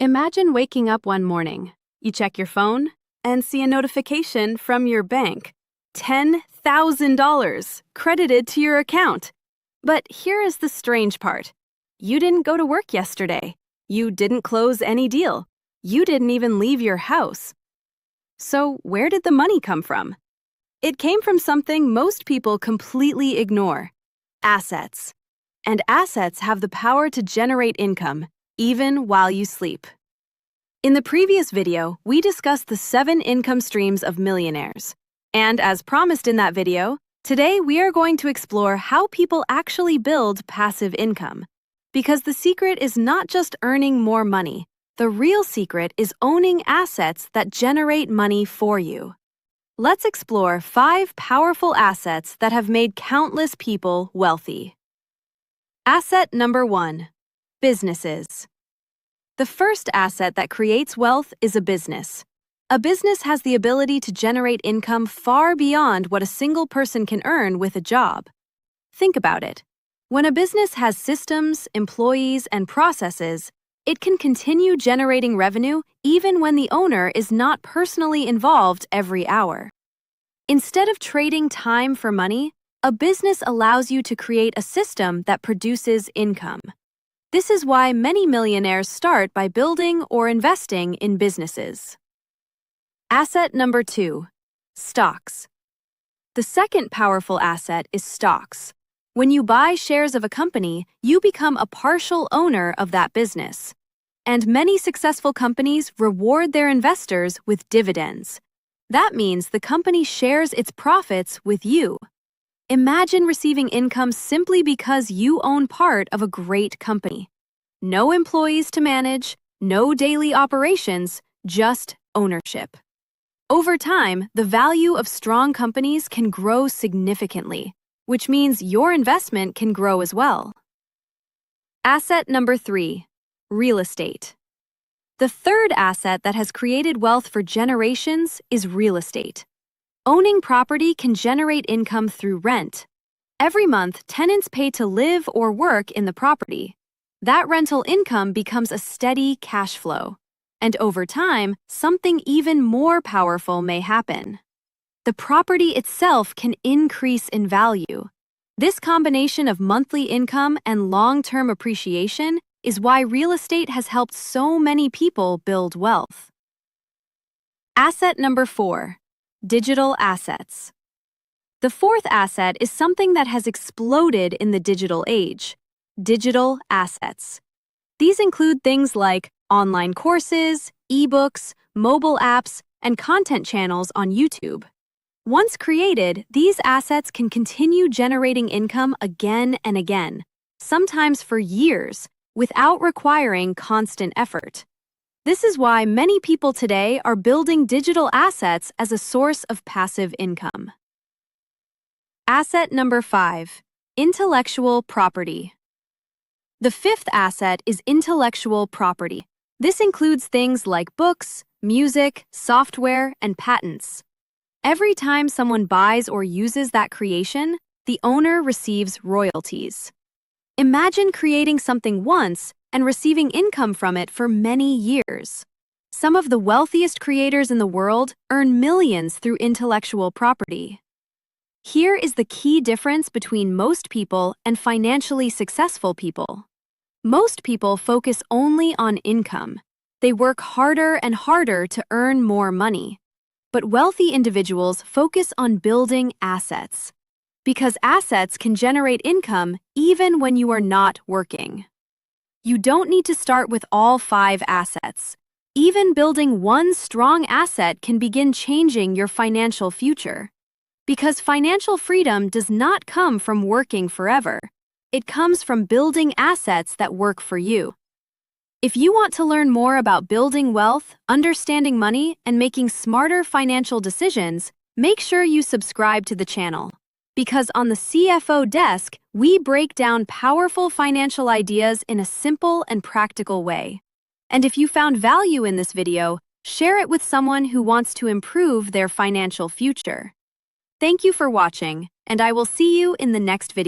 Imagine waking up one morning. You check your phone and see a notification from your bank. $10,000 credited to your account. But here is the strange part. You didn't go to work yesterday. You didn't close any deal. You didn't even leave your house. So where did the money come from? It came from something most people completely ignore: assets. And assets have the power to generate income, even while you sleep. In the previous video, we discussed the 7 income streams of millionaires. And as promised in that video, today we are going to explore how people actually build passive income. Because the secret is not just earning more money. The real secret is owning assets that generate money for you. Let's explore 5 powerful assets that have made countless people wealthy. Asset number 1: businesses. The first asset that creates wealth is a business. A business has the ability to generate income far beyond what a single person can earn with a job. Think about it. When a business has systems, employees, and processes, it can continue generating revenue even when the owner is not personally involved every hour. Instead of trading time for money, a business allows you to create a system that produces income. This is why many millionaires start by building or investing in businesses. Asset number 2: stocks. The second powerful asset is stocks. When you buy shares of a company, you become a partial owner of that business. And many successful companies reward their investors with dividends. That means the company shares its profits with you. Imagine receiving income simply because you own part of a great company. No employees to manage, no daily operations, just ownership. Over time, the value of strong companies can grow significantly, which means your investment can grow as well. Asset number 3: real estate. The third asset that has created wealth for generations is real estate. Owning property can generate income through rent. Every month, tenants pay to live or work in the property. That rental income becomes a steady cash flow. And over time, something even more powerful may happen. The property itself can increase in value. This combination of monthly income and long-term appreciation is why real estate has helped so many people build wealth. Asset number 4: digital assets. The fourth asset is something that has exploded in the digital age: digital assets. These include things like online courses, ebooks, mobile apps, and content channels on YouTube. Once created, these assets can continue generating income again and again, sometimes for years, without requiring constant effort. This is why many people today are building digital assets as a source of passive income. Asset number 5: intellectual property. The fifth asset is intellectual property. This includes things like books, music, software, and patents. Every time someone buys or uses that creation, the owner receives royalties. Imagine creating something once and receiving income from it for many years. Some of the wealthiest creators in the world earn millions through intellectual property. Here is the key difference between most people and financially successful people. Most people focus only on income. They work harder and harder to earn more money. But wealthy individuals focus on building assets. Because assets can generate income even when you are not working. You don't need to start with all 5 assets. Even building one strong asset can begin changing your financial future. Because financial freedom does not come from working forever. It comes from building assets that work for you. If you want to learn more about building wealth, understanding money, and making smarter financial decisions, make sure you subscribe to the channel. Because on the CFO desk, we break down powerful financial ideas in a simple and practical way. And if you found value in this video, share it with someone who wants to improve their financial future. Thank you for watching, and I will see you in the next video.